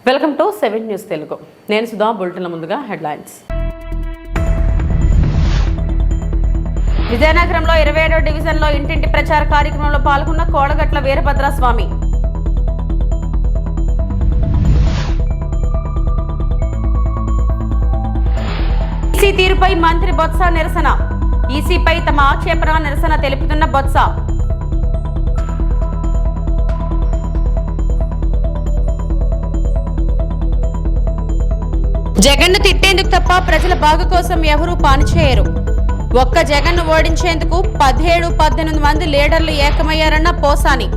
Welcome to 7 news Telugu. నేను సుధా. బులెటిన్ల ముందుగా headlines. విజయనగరంలో 27వ డివిజన్లో ఇంటింటి ప్రచార కార్యక్రమంలో పాల్గొన్న కోడగట్ల వీరభద్రస్వామి. ఈసీ తీరుపై మంత్రి బొత్స నిరసన. ఈసీపై తమ ఆక్షేపణ నిరసన తెలుపుతున్న బొత్స. జగన్ను తిట్టేందుకు తప్ప ప్రజల బాగు కోసం ఎవరూ పనిచేయరు. ఒక్క జగన్ను ఓడించేందుకు 17-18 మంది లీడర్లు ఏకమయ్యారన్న పోసాని.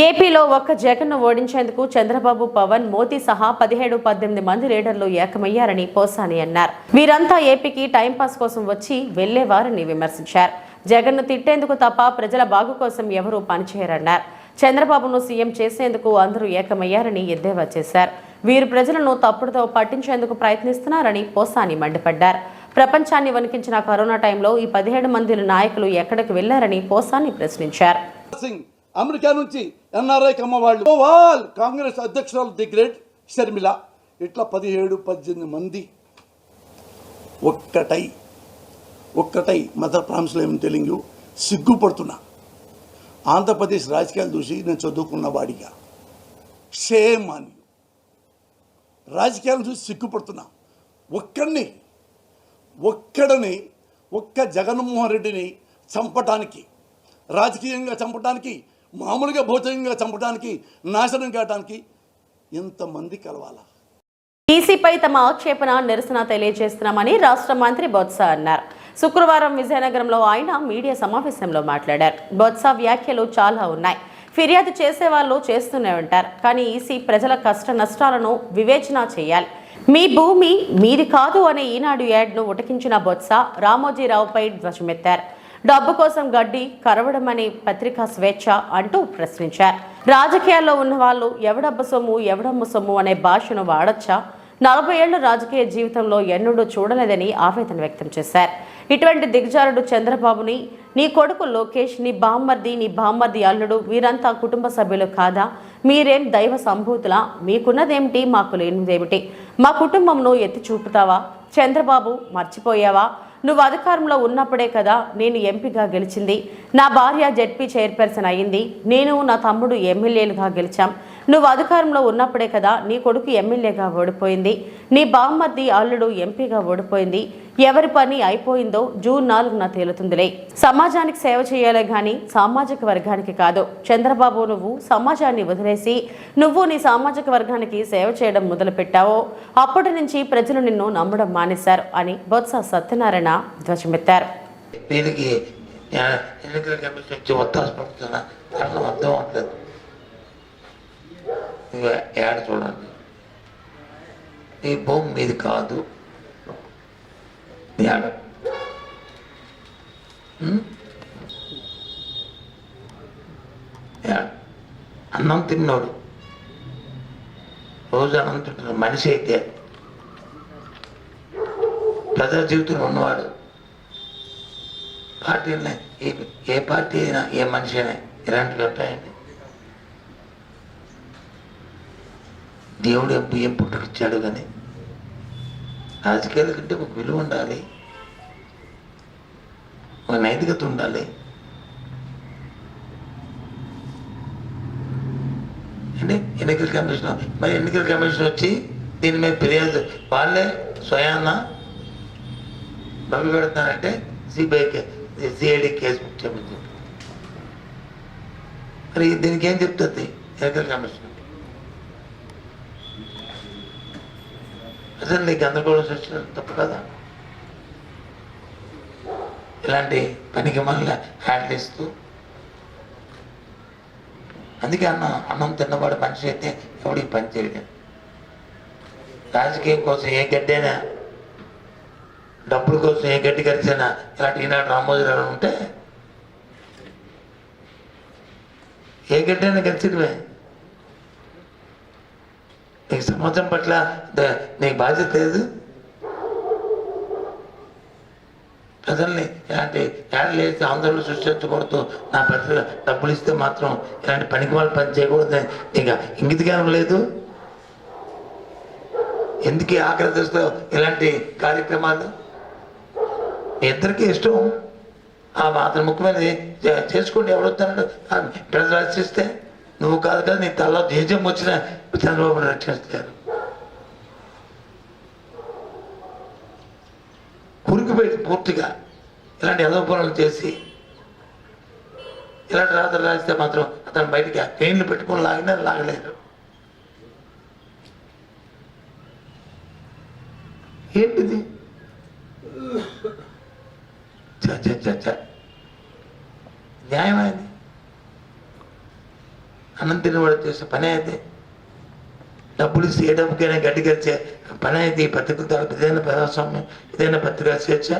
ఏపీలో ఒక్క జగన్ను ఓడించేందుకు చంద్రబాబు, పవన్, మోదీ సహా 17-18 మంది లీడర్లు ఏకమయ్యారని పోసాని అన్నారు. వీరంతా ఏపీకి టైంపాస్ కోసం వచ్చి వెళ్లేవారని విమర్శించారు. జగన్ను తిట్టేందుకు తప్ప ప్రజల బాగు కోసం ఎవరూ పనిచేయరన్నారు. చంద్రబాబును సీఎం చేసేందుకు అందరూ ఏకమయ్యారని ఎద్దేవా చేశారు. వీరు ప్రజలను తప్పుడుతో పట్టించేందుకు ప్రయత్నిస్తున్నారని పోసాని మండిపడ్డారు. ప్రపంచాన్ని వణికించిన కరోనా టైంలో ఈ 17 మంది నాయకులు ఎక్కడికి వెళ్లారని పోసాని ప్రశ్నించారు. అమెరికా నుంచి ఎన్ఆర్ఐ కమ్మవాళ్ళు వాల్ కాంగ్రెస్ అధ్యక్షురాలు ది గ్రేట్ షర్మిల ఇట్లా 17-18 మంది ఒక్కటై మదర్ ప్రామిస్లో ఏం తెలియదు. సిగ్గుపడుతున్నా. ఆంధ్రప్రదేశ్ రాజకీయాలు చూసి నేను చదువుకున్న వాడిగా షేమ్ అని రాజకీయాలు చూసి సిగ్గుపడుతున్నా. ఒక్క జగన్మోహన్ రెడ్డిని చంపటానికి, రాజకీయంగా చంపటానికి, మామూలుగా భౌతికంగా చంపడానికి, నాశనం కావడానికి ఎంతమంది కలవాలా? ఈసీపై తమ ఆక్షేపణ నిరసన తెలియజేస్తున్నామని రాష్ట్ర మంత్రి బొత్స అన్నారు. శుక్రవారం విజయనగరంలో ఆయన మీడియా సమావేశంలో మాట్లాడారు. బొత్స వ్యాఖ్యలు చాలా ఉన్నాయి. ఫిర్యాదు చేసేవాళ్ళు చేస్తూనే ఉంటారు. కానీ ఈసీ ప్రజల కష్ట నష్టాలను వివేచన చేయాలి. మీ భూమి మీది కాదు అనే ఈనాడు యాడ్ను ఉటకించిన బొత్స రామోజీరావుపై ధ్వజమెత్తారు. డబ్బు కోసం గడ్డి కరవడమని పత్రికా స్వేచ్ఛ అంటూ ప్రశ్నించారు. రాజకీయాల్లో ఉన్న వాళ్ళు ఎవడబ్బ సొమ్ము ఎవడమ్మ సొమ్ము అనే భాషను వాడచ్చా? 40 ఏళ్ల రాజకీయ జీవితంలో ఎన్నడూ చూడలేదని ఆవేదన వ్యక్తం చేశారు. ఇటువంటి దిగజారుడు చంద్రబాబుని, నీ కొడుకు లోకేష్, నీ బామ్మర్ది అల్లుడు వీరంతా కుటుంబ సభ్యులు కాదా? మీరేం దైవ సంభూతులా? మీకున్నదేమిటి, మాకు లేనిదేమిటి? మా కుటుంబంను ఎత్తి చూపుతావా? చంద్రబాబు మర్చిపోయావా? నువ్వు అధికారంలో ఉన్నప్పుడే కదా నేను ఎంపీగా గెలిచింది. నా భార్య జెడ్పీ చైర్పర్సన్ అయ్యింది. నేను నా తమ్ముడు ఎమ్మెల్యేలుగా గెలిచాం. నువ్వు అధికారంలో ఉన్నప్పుడే కదా నీ కొడుకు ఎమ్మెల్యేగా ఓడిపోయింది. నీ బామ్మర్ది అల్లుడు ఎంపీగా ఓడిపోయింది. ఎవరి పని అయిపోయిందో జూన్ 4న తేలుతుందిలే. సమాజానికి సేవ చేయాలే గాని సామాజిక వర్గానికి కాదు. చంద్రబాబు, నువ్వు సమాజాన్ని వదిలేసి నువ్వు నీ సామాజిక వర్గానికి సేవ చేయడం మొదలుపెట్టావో అప్పటి నుంచి ప్రజలు నిన్ను నమ్మడం మానేశారు అని బొత్స సత్యనారాయణ ధ్వజమెత్తారు. చూడండి, ఈ భూమి మీది కాదు. అన్నం తిన్నాడు, రోజు అన్నం తింటున్న మనిషి అయితే ప్రజా జీవితంలో ఉన్నవాడు, పార్టీలనే ఏ పార్టీ అయినా ఏ మనిషి అయినా ఇలాంటివి ఉంటాయండి. దేవుడు ఏం పుట్టుకొచ్చాడు, కానీ రాజకీయాల కంటే ఒక విలువ ఉండాలి, ఒక నైతికత ఉండాలి. అంటే ఎన్నికల కమిషన్ వచ్చి దీని మీద ఫిర్యాదు వాళ్ళే స్వయాన బబ్బి పెడతానంటే సిఐడి కేసు చెప్పింది. మరి దీనికి ఏం చెప్తుంది ఎన్నికల కమిషన్? అసలు నీకు గందరగోళం సృష్టి తప్పు కదా. ఇలాంటి పనికి మళ్ళీ హ్యాండిల్ ఇస్తూ, అందుకే అన్నం తిన్నవాడు మనిషి అయితే ఎవడికి పని చేయలేదు. రాజకీయం కోసం ఏ గడ్డైనా, డబ్బుల కోసం ఏ గడ్డి కరిచినా ఇలాంటి ఈనాడు రామోజీరావు ఉంటే ఏ గడ్డైనా కరిచినవే. నీకు సమాజం పట్ల నీకు బాధ్యత లేదు. ప్రజల్ని ఇలాంటి యాడ్లు వేసి ఆందోళన సృష్టించకూడదు, నా పత్రిక డబ్బులు ఇస్తే మాత్రం ఇలాంటి పనికి వాళ్ళు పని చేయకూడదు, ఇంకా ఇంగిత జ్ఞానం లేదు. ఎందుకు ఆఖరి దశలో ఇలాంటి కార్యక్రమాలు? మీ ఇద్దరికీ ఇష్టం, ఆ మాత్రం ముఖ్యమైనది చేసుకోండి. ఎవడొస్తాడు ప్రజలు రక్షిస్తే? నువ్వు కాదు కదా, నీ తలలో దేశం వచ్చిన చంద్రబాబుని రక్షిస్తారు. కురికిపోయి పూర్తిగా ఇలాంటి ఎదవ పనులు చేసి ఇలాంటి రాత్రులు రాస్తే మాత్రం అతను బయటికి పెయిన్లు పెట్టుకుని లాగినా లాగలేరు. ఏంటిది? న్యాయమైంది. అన్నం తినవాడు చేసే పని అయితే, డబ్బులు ఇస్తే ఏ డబ్బుకైనా గడ్డి గడిచే పని అయితే ఈ పత్రికల ద్వారా ఇదైనా ప్రజాస్వామ్యం, ఇదైనా పత్రికా స్వేచ్ఛ.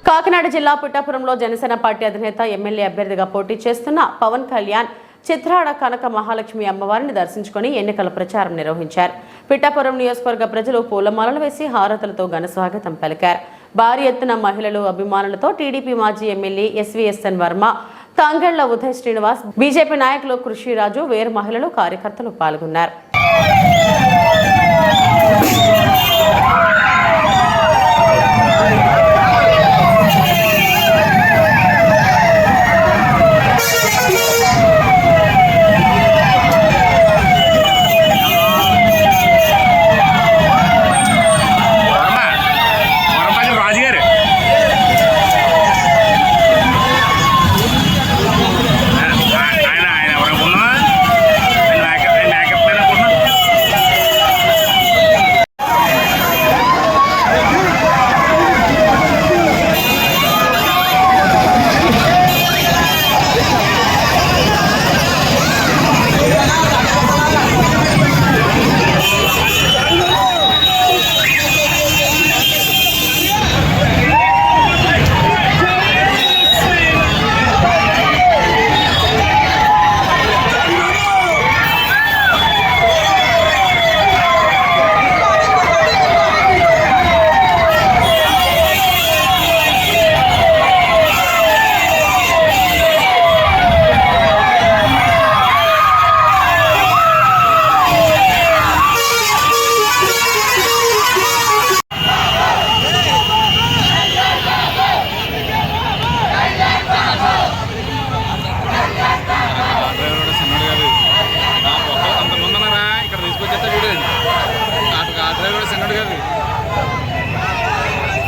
కాకినాడ జిల్లా పిఠాపురంలో జనసేన పార్టీ అధినేత ఎమ్మెల్యే అభ్యర్థిగా పోటీ చేస్తున్న పవన్ కళ్యాణ్ చిత్రాడ కనక మహాలక్ష్మి అమ్మవారిని దర్శించుకుని ఎన్నికల ప్రచారం నిర్వహించారు. పిఠాపురం నియోజకవర్గ ప్రజలు పూలమాలలు వేసి హారతులతో ఘన స్వాగతం పలికారు. భారీ ఎత్తున మహిళలు, అభిమానులతో టీడీపీ మాజీ MLA SVSN Varma, Thangalla Uday Srinivas, BJP నాయకులు కృషిరాజు, వేరు మహిళలు, కార్యకర్తలు పాల్గొన్నారు.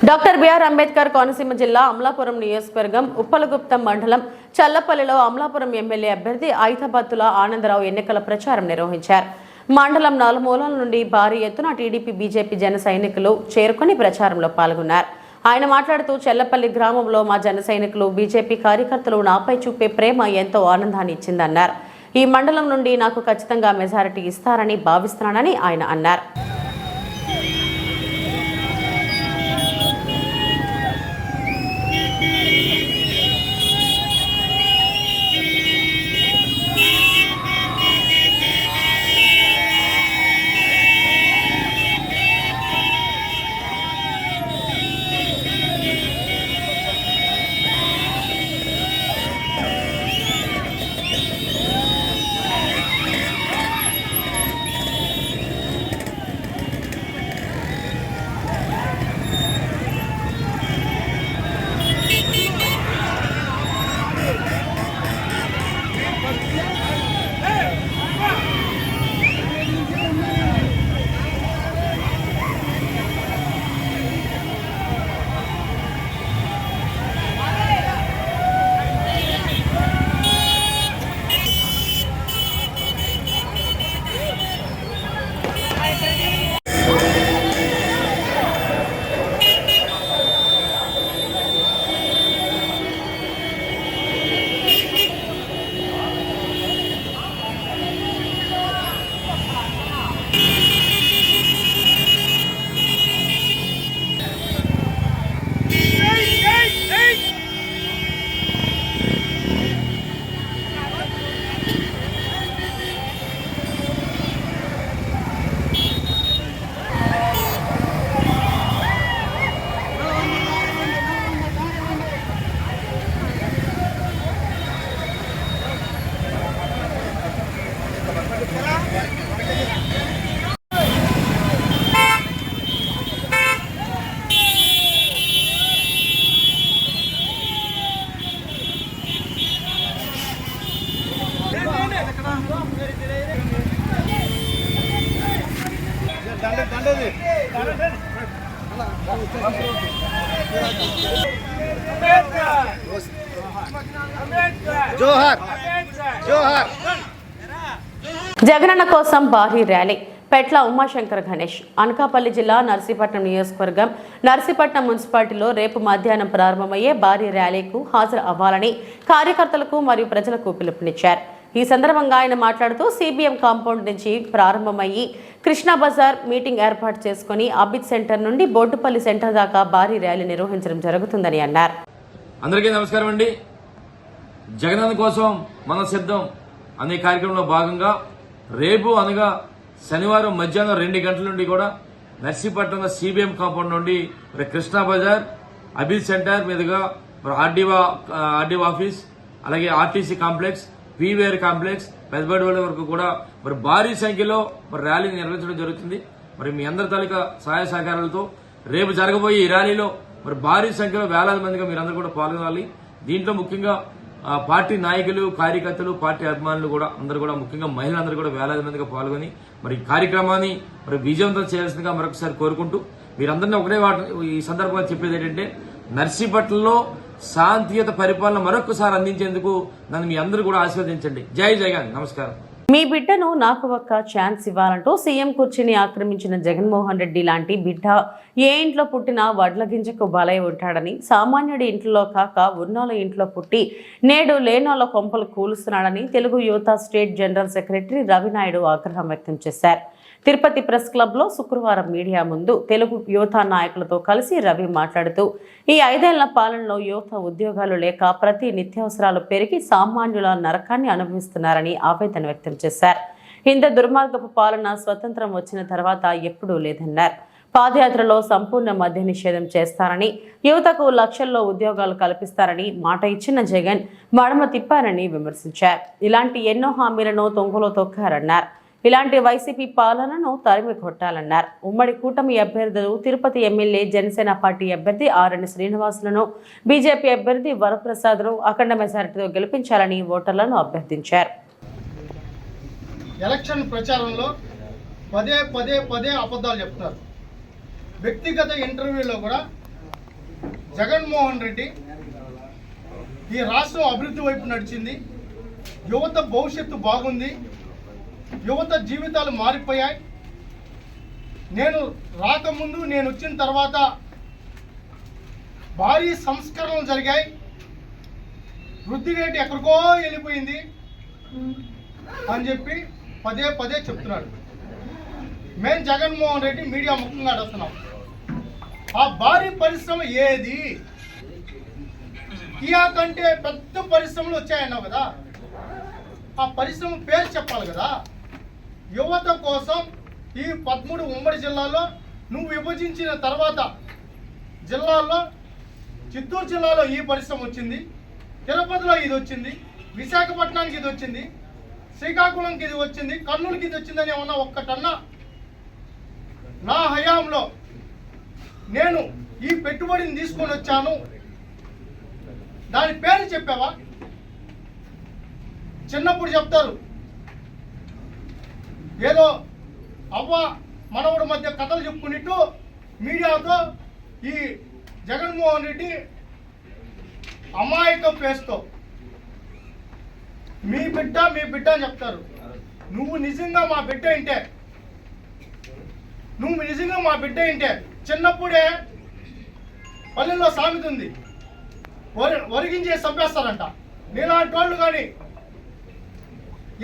డాక్టర్ బిఆర్ అంబేద్కర్ కోనసీమ జిల్లా అమలాపురం నియోజకవర్గం ఉప్పలగుప్తం మండలం చల్లపల్లిలో అమలాపురం ఎమ్మెల్యే అభ్యర్థి ఐతాబత్తుల ఆనందరావు ఎన్నికల ప్రచారం నిర్వహించారు. మండలం నలుమూలల నుండి భారీ ఎత్తున టీడీపీ, బీజేపీ జన సైనికులు చేరుకుని ప్రచారంలో పాల్గొన్నారు. ఆయన మాట్లాడుతూ, చెల్లపల్లి గ్రామంలో మా జన సైనికులు, బీజేపీ కార్యకర్తలు నాపై చూపే ప్రేమ ఎంతో ఆనందాన్ని ఇచ్చిందన్నారు. ఈ మండలం నుండి నాకు ఖచ్చితంగా మెజారిటీ ఇస్తారని భావిస్తున్నానని ఆయన అన్నారు. జగనన్న కోసం భారీ ర్యాలీ పెట్ల ఉమాశంకర్ గణేష్. అనకాపల్లి జిల్లా నర్సీపట్నం నియోజకవర్గం నర్సీపట్నం మున్సిపాలిటీలో రేపు మధ్యాహ్నం ప్రారంభమయ్యే భారీ ర్యాలీకు హాజరు అవ్వాలని కార్యకర్తలకు మరియు ప్రజలకు పిలుపునిచ్చారు. ఈ సందర్భంగా ఆయన మాట్లాడుతూ సిబిఎం కాంపౌండ్ నుంచి ప్రారంభమయ్యి కృష్ణా బజార్ మీటింగ్ ఏర్పాటు చేసుకుని అబిద్ సెంటర్ నుండి బోర్డుపల్లి సెంటర్ దాకా భారీ ర్యాలీ నిర్వహించడం జరుగుతుందని అన్నారు. అందరికీ నమస్కారం అండి. జగనన్న కోసం మన సిద్ధం అనే కార్యక్రమంలో భాగంగా రేపు అనగా శనివారం మధ్యాహ్నం 2 గంటల నుండి కూడా నర్సీపట్నం సిబిఎం కాంపౌండ్ నుండి కృష్ణా బజార్ అబిద్ సెంటర్ మీదుగా ఆర్డీఓ ఆఫీస్, అలాగే ఆర్టీసీ కాంప్లెక్స్, పీవీఆర్ కాంప్లెక్స్, పెద్దబడివల్లి వరకు కూడా భారీ సంఖ్యలో ర్యాలీ నిర్వహించడం జరుగుతుంది. మీ అందరి తాలూకా సహాయ సహకారాలతో రేపు జరగబోయే ఈ ర్యాలీలో భారీ సంఖ్యలో వేలాది మందిగా మీరందరూ కూడా పాల్గొనాలి. దీంట్లో ముఖ్యంగా పార్టీ నాయకులు, కార్యకర్తలు, పార్టీ అభిమానులు కూడా అందరూ కూడా, ముఖ్యంగా మహిళలందరూ కూడా వేలాది మందిగా పాల్గొని కార్యక్రమాన్ని విజయవంతం చేయాల్సిందిగా మరొకసారి కోరుకుంటూ, మీరందరినీ ఒకటే ఈ సందర్భంగా చెప్పేది ఏంటంటే, నర్సీపట్నంలో శాంతియుత పరిపాలన మరొకసారి అందించేందుకు నన్ను మీ అందరూ కూడా ఆశీర్వదించండి. జై జగన్. నమస్కారం. మీ బిడ్డను నాకు ఒక్క ఛాన్స్ ఇవ్వాలంటూ సీఎం కుర్చీని ఆక్రమించిన జగన్మోహన్ రెడ్డి లాంటి బిడ్డ ఏ ఇంట్లో పుట్టినా వడ్ల గింజకు బలై ఉంటాడని, సామాన్యుడి ఇంట్లో కాక ఉన్నోళ్ళ ఇంట్లో పుట్టి నేడు లేనోళ్ళ కొంపలు కూలుస్తున్నాడని తెలుగు యువత స్టేట్ జనరల్ సెక్రటరీ రవినాయుడు ఆగ్రహం వ్యక్తం చేశారు. తిరుపతి ప్రెస్ క్లబ్లో శుక్రవారం మీడియా ముందు తెలుగు యువత నాయకులతో కలిసి రవి మాట్లాడుతూ, ఈ 5 ఏళ్ల పాలనలో యువత ఉద్యోగాలు లేక ప్రతి నిత్యావసరాలు పెరిగి సామాన్యుల నరకాన్ని అనుభవిస్తున్నారని ఆవేదన వ్యక్తం చేశారు. ఇంత దుర్మార్గపు పాలన స్వతంత్రం వచ్చిన తర్వాత ఎప్పుడూ లేదన్నారు. పాదయాత్రలో సంపూర్ణ మద్య నిషేధం చేస్తారని, యువతకు లక్షల్లో ఉద్యోగాలు కల్పిస్తారని మాట ఇచ్చిన జగన్ మడమ తిప్పారని విమర్శించారు. ఇలాంటి ఎన్నో హామీలను తొంగలో తొక్కారన్నారు. ఇలాంటి వైసీపీ పాలనను తరిమి కొట్టాలన్నారు. ఉమ్మడి కూటమి అభ్యర్థులు తిరుపతి ఎమ్మెల్యే జనసేన పార్టీ అభ్యర్థి ఆర్ఎన్ శ్రీనివాసులను, బీజేపీ అభ్యర్థి వరప్రసాద్ను అఖండ మెజారిటీతో గెలిపించాలని ఓటర్లను అభ్యర్థించారు. ఎలక్షన్ ప్రచారంలో పదే అబద్ధాలు చెప్తున్నారు. వ్యక్తిగత ఇంటర్వ్యూలో కూడా జగన్మోహన్ రెడ్డి ఈ రాష్ట్రం అభివృద్ధి వైపు నడిచింది, యువత భవిష్యత్తు బాగుంది, యువత జీవితాలు మారిపోయాయి, నేను రాకముందు నేను వచ్చిన తర్వాత భారీ సంస్కరణలు జరిగాయి, వృద్ధి రేటు ఎక్కడికో వెళ్ళిపోయింది అని చెప్పి పదే చెప్తున్నాడు. మేము జగన్మోహన్ రెడ్డి మీడియా ముఖ్యంగా అడుగుతున్నాం, ఆ భారీ పరిశ్రమ ఏది? కియా కంటే పెద్ద పరిశ్రమలు వచ్చాయన్నావు కదా, ఆ పరిశ్రమ పేరు చెప్పాలి కదా. యువత కోసం ఈ 13 ఉమ్మడి జిల్లాలో నువ్వు విభజించిన తర్వాత జిల్లాల్లో చిత్తూరు జిల్లాలో ఈ పరిశ్రమ వచ్చింది, తిరుపతిలో ఇది వచ్చింది, విశాఖపట్నానికి ఇది వచ్చింది, శ్రీకాకుళంకి ఇది వచ్చింది, కర్నూలుకి ఇది వచ్చిందని ఏమన్నా ఒక్కటన్నా నా హయాంలో నేను ఈ పెట్టుబడిని తీసుకొని వచ్చాను దాని పేరు చెప్పావా? చిన్నప్పుడు చెప్తారు ఏదో అవ్వ మనవడి మధ్య కథలు చెప్పుకున్నట్టు మీడియాతో ఈ జగన్మోహన్ రెడ్డి అమాయక ఫేస్తో మీ బిడ్డ అని చెప్తారు. నువ్వు నిజంగా మా బిడ్డ ఇంటే చిన్నప్పుడే పల్లెల్లో సామెత ఉంది, ఒరిగించే చంపేస్తారంట. నీలాంటి వాళ్ళు కానీ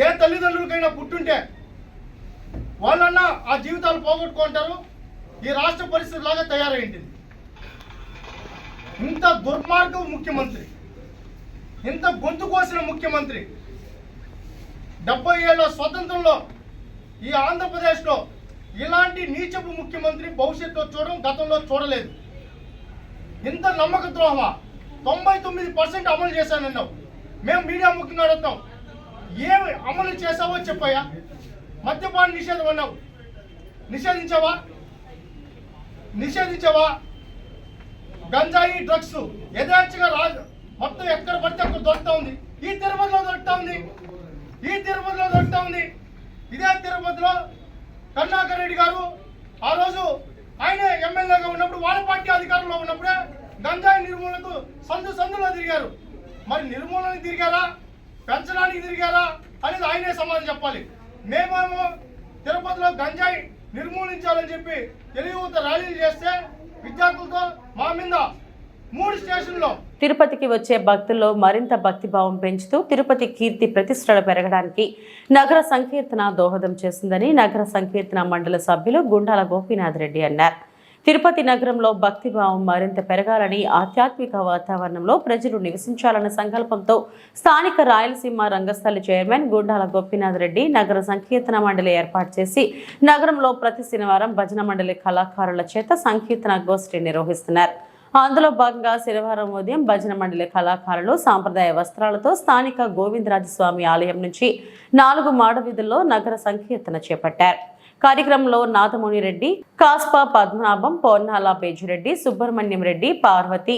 ఏ తల్లిదండ్రులకైనా పుట్టుంటే వాళ్ళన్నా ఆ జీవితాలు పోగొట్టుకుంటారు. ఈ రాష్ట్ర పరిస్థితి లాగా తయారైంది. ఇంత దుర్మార్గ ముఖ్యమంత్రి, ఇంత గొంతు కోసిన ముఖ్యమంత్రి 70 ఏళ్ల స్వతంత్రంలో ఈ ఆంధ్రప్రదేశ్లో ఇలాంటి నీచపు ముఖ్యమంత్రి భవిష్యత్తులో చూడడం గతంలో చూడలేదు. ఇంత నమ్మక ద్రోహమా? 99% అమలు చేశానన్నావు. మేము మీడియా ముఖ్యంగా అడుగుతాం, ఏమి అమలు చేసావో చెప్పయ్యా. మద్యపాన నిషేధం అన్నావు, నిషేధించావా? గంజాయి డ్రగ్స్ యథేచ్ఛగా రాజు మొత్తం ఎక్కడ పడితే అక్కడ దొరుకుతా ఉంది. ఈ తిరుపతిలో దొరుకుతా ఉంది. ఇదే తిరుపతిలో కరుణాకర్ రెడ్డి గారు అభివృద్ధిలో తిరిగారు, మరి నిర్మూలనకి తిరిగారా, పెంచడానికి తిరిగారా అనేది ఆయనే సమాధానం చెప్పాలి. మేమేమో తిరుపతిలో గంజాయి నిర్మూలించాలని చెప్పి తెలుగుత ర్యాలీలు చేస్తే విద్యార్థులతో మా మీద 3 స్టేషన్లో. తిరుపతికి వచ్చే భక్తుల్లో మరింత భక్తిభావం పెంచుతూ తిరుపతి కీర్తి ప్రతిష్టలు పెరగడానికి నగర సంకీర్తన దోహదం చేస్తుందని నగర సంకీర్తన మండలి సభ్యులు గుండాల గోపీనాథ్ రెడ్డి అన్నారు. తిరుపతి నగరంలో భక్తిభావం మరింత పెరగాలని, ఆధ్యాత్మిక వాతావరణంలో ప్రజలు నివసించాలన్న సంకల్పంతో స్థానిక రాయలసీమ రంగస్థలి చైర్మన్ గుండాల గోపీనాథ్ రెడ్డి నగర సంకీర్తన మండలి ఏర్పాటు చేసి నగరంలో ప్రతి శనివారం భజన మండలి కళాకారుల చేత సంకీర్తన గోష్ఠి నిర్వహిస్తున్నారు. అందులో భాగంగా శనివారం ఉదయం భజన మండలి కళాకారులు సాంప్రదాయ వస్త్రాలతో స్థానిక గోవిందరాజస్వామి ఆలయం నుంచి 4 మాడవీధుల్లో నగర సంకీర్తన చేపట్టారు. కార్యక్రమంలో నాదముని రెడ్డి, కాస్పా పద్మనాభం, పొన్నాల బేజిరెడ్డి, సుబ్రహ్మణ్యం రెడ్డి, పార్వతి,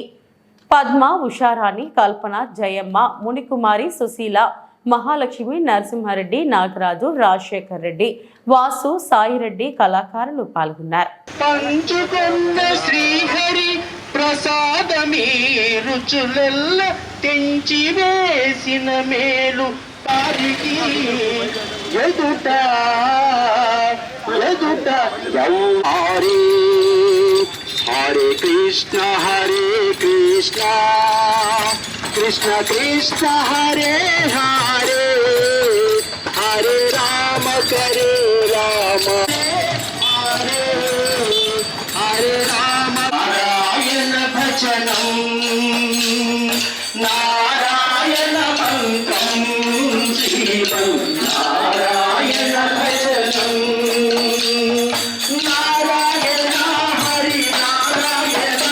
పద్మ, ఉషారాణి, కల్పన, జయమ్మ, మునికుమారి, సుశీల, మహాలక్ష్మి, నరసింహారెడ్డి, నాగరాజు, రాజశేఖర్ రెడ్డి, వాసు, సాయిరెడ్డి కళాకారులు పాల్గొన్నారు. ప్రసాదమీ రుచులెల్ల తెంచి వేసిన మేలు పారికి ఎదుట ఎదుట హరే హరే కృష్ణ కృష్ణ కృష్ణ హరే హరే హరే రామ హరే హరే రామ భజనం నారాయణ మంత్రం నారాయణ భజనం నారాయణ హరి నారాయణ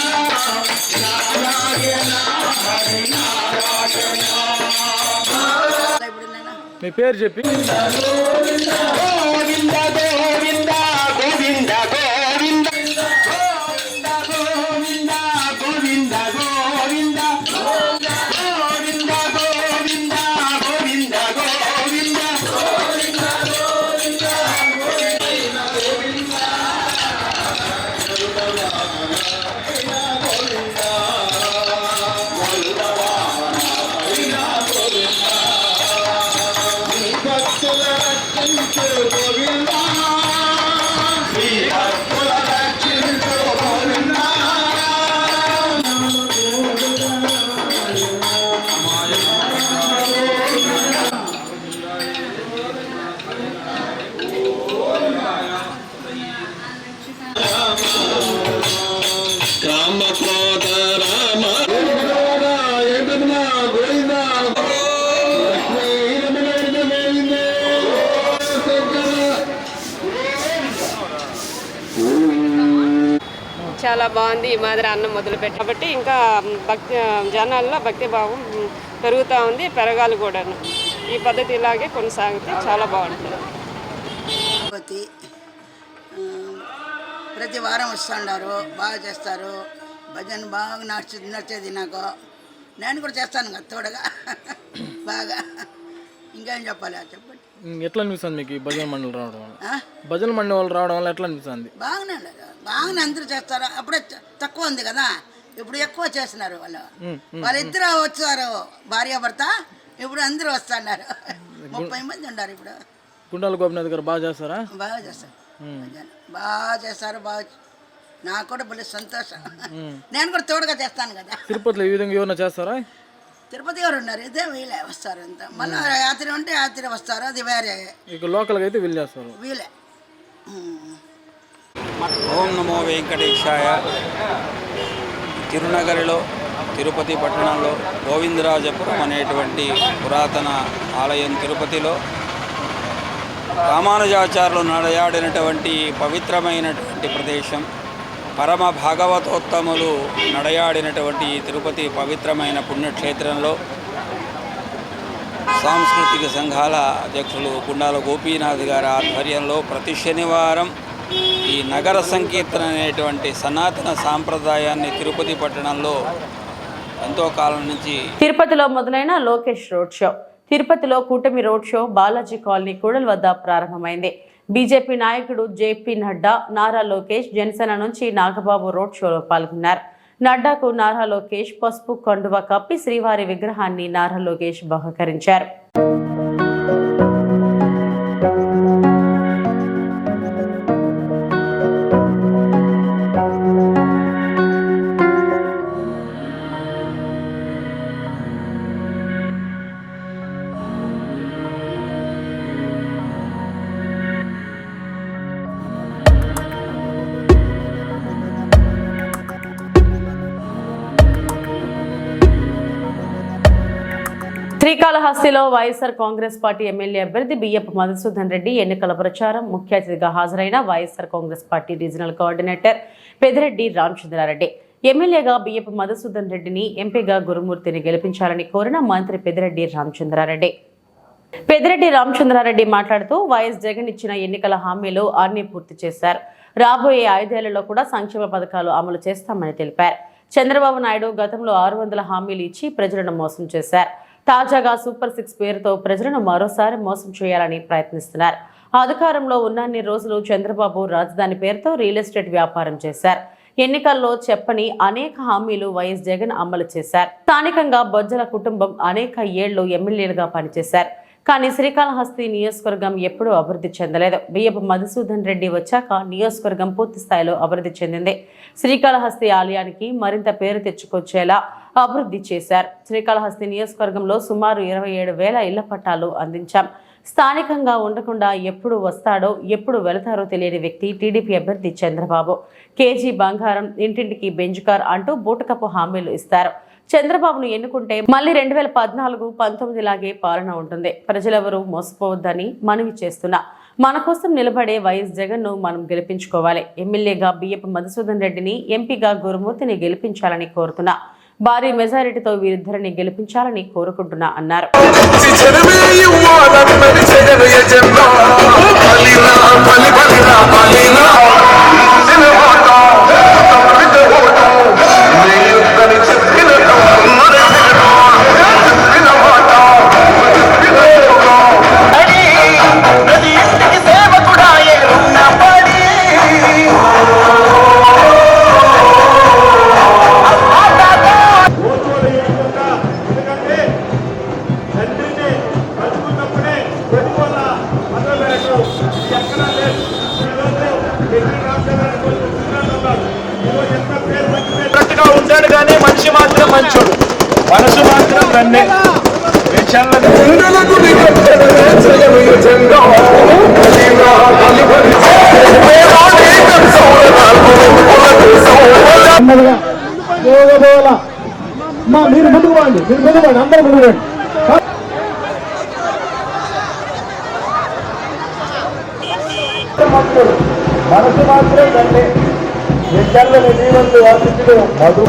నారాయణ హరి నారాయణ. మీ పేరు చెప్పి. గోవింద గోవింద గోవింద గోవింద చాలా బాగుంది ఈ మాదిరి అన్నం మొదలుపెట్టి, కాబట్టి ఇంకా జనాల్లో భక్తిభావం పెరుగుతూ ఉంది, పెరగాలి కూడాను. ఈ పద్ధతి ఇలాగే కొనసాగితే చాలా బాగుంటుంది. ప్రతి వారం వస్తుండారు, బాగా చేస్తారు భజన, బాగా నచ్చేది నాకు. నేను కూడా చేస్తాను కదా తోడగా బాగా. ఇంకేం చెప్పాలి చెప్పండి. ఎట్లా అనిపిస్తుంది మీకు ఈ భజన మండలి రావడం వల్ల? భజన మండలి వాళ్ళు రావడం వల్ల ఎట్లా అనిపిస్తుంది? బాగానే అందరూ చేస్తారు. అప్పుడే తక్కువ ఉంది కదా, ఇప్పుడు ఎక్కువ చేస్తున్నారు. వాళ్ళిద్దరు వచ్చారు భార్యాభర్త, ఇప్పుడు అందరూ వస్తున్నారు. 30 మంది ఉన్నారు ఇప్పుడు. గుండాల గోపినాథ్ గారు బాగా చేస్తారా? బాగా చేస్తారు, బాగా చేస్తారు. బాగా నాకు కూడా భలే సంతోషం. నేను కూడా తోడుగా చేస్తాను కదా. తిరుపతిలో ఈ విధంగా ఏమైనా చేస్తారా? తిరుపతి గారు ఉన్నారు, ఇదే వీలే వస్తారు అంతా. మళ్ళీ యాత్ర ఉంటే యాత్ర వస్తారు, అది వేరే. ఇక లోకల్గా అయితే వీళ్ళు చేస్తారు, వీలే. ఓం నమో వెంకటేశాయ. తిరునగరిలో, తిరుపతి పట్టణంలో గోవిందరాజపురం అనేటువంటి పురాతన ఆలయం తిరుపతిలో రామానుజాచార్యులు నడయాడినటువంటి పవిత్రమైనటువంటి ప్రదేశం. పరమ భాగవతోత్తములు నడయాడినటువంటి తిరుపతి పవిత్రమైన పుణ్యక్షేత్రంలో సాంస్కృతిక సంఘాల అధ్యక్షులు గుండాల గోపీనాథ్ గారి ఆధ్వర్యంలో ప్రతి శనివారం ఈ నగర సంకీర్తన అనేటువంటి సనాతన సాంప్రదాయాన్ని తిరుపతి పట్టణంలో ఎంతో కాలం నుంచి తిరుపతిలో మొదలైన లోకేష్ రోడ్ షో. తిరుపతిలో కూటమి రోడ్ షో బాలాజీ కాలనీ కూడలి వద్ద ప్రారంభమైంది. బీజేపీ నాయకుడు జేపీ నడ్డా, నారా లోకేష్, జనసేన నుంచి నాగబాబు రోడ్ షోలో పాల్గొన్నారు. నడ్డాకు నారా లోకేష్ పసుపు కండువ కప్పి శ్రీవారి విగ్రహాన్ని నారా లోకేష్ బహుకరించారు. శ్రీకాళహస్తిలో వైఎస్ఆర్ కాంగ్రెస్ పార్టీ ఎమ్మెల్యే అభ్యర్థి బియ్యపు మధుసూదన్ రెడ్డి ఎన్నికల ప్రచారం ముఖ్య అతిథిగా హాజరైన YSR Congress party regional coordinator Peddireddy Ramachandrareddy ఎమ్మెల్యేగా బియ్యపు మధుసూదన్ రెడ్డిని, ఎంపీగా గురుమూర్తిని గెలిపించాలని కోరిన మంత్రి పెద్దిరెడ్డి రామచంద్రారెడ్డి మాట్లాడుతూ వైఎస్ జగన్ ఇచ్చిన ఎన్నికల హామీలు అన్ని పూర్తి చేశారు. రాబోయే 5 ఏళ్లలో కూడా సంక్షేమ పథకాలు అమలు చేస్తామని తెలిపారు. చంద్రబాబు నాయుడు గతంలో 600 హామీలు ఇచ్చి ప్రజలను మోసం చేశారు. తాజాగా సూపర్ 6 పేరుతో ప్రజలను మరోసారి మోసం చేయాలని ప్రయత్నిస్తున్నారు. అధికారంలో ఉన్నన్ని రోజులు చంద్రబాబు రాజధాని పేరుతో రియల్ ఎస్టేట్ వ్యాపారం చేశారు. ఎన్నికల్లో చెప్పని అనేక హామీలు వైఎస్ జగన్ అమలు చేశారు. స్థానికంగా బొజ్జల కుటుంబం అనేక ఏళ్లు ఎమ్మెల్యేలుగా పనిచేశారు. కానీ శ్రీకాళహస్తి నియోజకవర్గం ఎప్పుడూ అభివృద్ధి చెందలేదు. బియ్యపు మధుసూదన్ రెడ్డి వచ్చాక నియోజకవర్గం పూర్తి స్థాయిలో అభివృద్ధి చెందింది. శ్రీకాళహస్తి ఆలయానికి మరింత పేరు తెచ్చుకొచ్చేలా అభివృద్ధి చేశారు. శ్రీకాళహస్తి నియోజకవర్గంలో సుమారు 27,000 ఇళ్ల పట్టాలు అందించాం. స్థానికంగా ఉండకుండా ఎప్పుడు వస్తాడో ఎప్పుడు వెళతారో తెలియని వ్యక్తి టీడీపీ అభ్యర్థి చంద్రబాబు. కేజీ బంగారం, ఇంటింటికి బెంజ్ కార్ అంటూ బూటకపు హామీలు ఇస్తారు. చంద్రబాబును ఎన్నుకుంటే మళ్ళీ 2014-19 లాగే పాలన ఉంటుంది. ప్రజలెవరూ మోసపోవద్దని మనవి చేస్తున్నా. మన కోసం నిలబడే వైఎస్ జగన్ ను మనం గెలిపించుకోవాలి. ఎమ్మెల్యేగా బియ్యపు మధుసూదన్ రెడ్డిని, ఎంపీగా గురుమూర్తిని గెలిపించాలని కోరుతున్నా. భారీ మెజారిటీతో వీరిద్దరిని గెలిపించాలని కోరుకుంటున్నా అన్నారు. ఉంటాడు కానీ మనిషి మాత్రం మంచోడు, మనసు మాత్రం దండే. మీరు ముందుకు పోండి, అందరూ ముందుకు పోండి. మనసు మాత్రం దండే. విద్యార్థులు జీవంతు వాసితులు మధు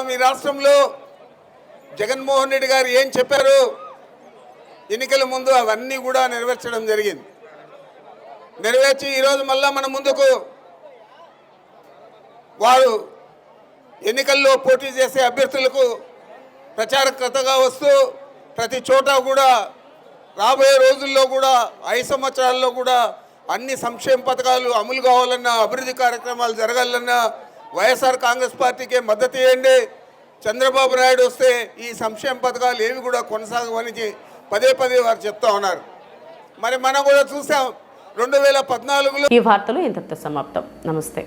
మీ రాష్ట్రంలో జగన్మోహన్ రెడ్డి గారు ఏం చెప్పారు ఎన్నికల ముందు అవన్నీ కూడా నెరవేర్చడం జరిగింది. నెరవేర్చి ఈరోజు మళ్ళా మన ముందుకు వారు ఎన్నికల్లో పోటీ చేసే అభ్యర్థులకు ప్రచారకర్తగా వస్తూ ప్రతి చోట కూడా రాబోయే రోజుల్లో కూడా 5 సంవత్సరాల్లో కూడా అన్ని సంక్షేమ పథకాలు అమలు కావాలన్నా, అభివృద్ధి కార్యక్రమాలు జరగాలన్నా వైఎస్ఆర్ కాంగ్రెస్ పార్టీకే మద్దతు ఇవ్వండి. చంద్రబాబు నాయుడు వస్తే ఈ సంక్షేమ పథకాలు ఏవి కూడా కొనసాగవని పదే వారు చెప్తా ఉన్నారు. మరి మనం కూడా చూసాం 2014లో. ఈ వార్తలు ఇంతటితో సమాప్తం. నమస్తే.